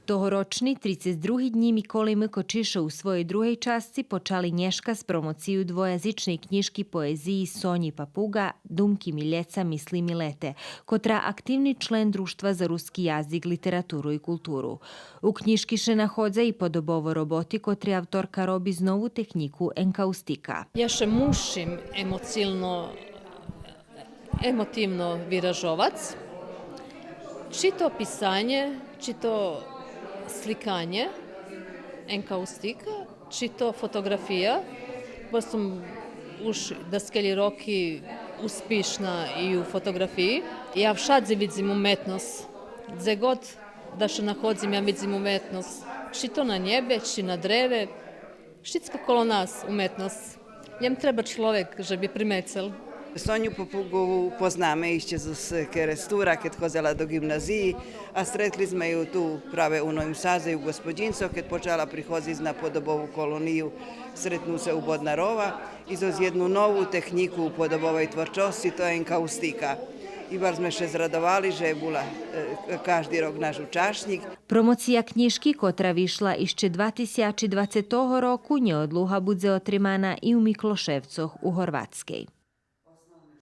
Тогорочний 32 дні Миколи Микочиша у своїй другій частці почали Nješka з промоцію dvojazičnej knjižki poeziji Sonji Papuga Dumki Miljeca misli Milete, котра активний член Društva za ruski jazik, literaturu i kulturu. U knjižki še nahodza i podobovo roboti, котри авторка роби з нову техніку енкаустика. Ja še mušim emotivno viražovac, či to pisanje, či to slikanje, enkaustika, či to fotografija, бо съм уж даскали роки успішна і у фотографії. Я všadze vidim umetnost. Gdje god da se nahodzim, ja vidim umetnost. Či to na njebe, či na dreve. Všetko kolo nás umetnost. Njem treba človek, že bi primecel. Sonju Papugovu pozname išće z Kerestura, kad hozela do gimnaziji, a stretli smo ju tu prave u Novim Sazeju, gospodinstvo, kad počela prihoziti na podobovu koloniju, sretnu se u Bodnarova i za jednu novu tehniku u podobovoj tvorčosti, to je enkaustika. I bar sme še zradovali, že je bila každý rok naš učašnik. Промоція книжки, котра вийшла іще 2020 року, неодлуга буде отримана і у Миклошевцях у Хорватській.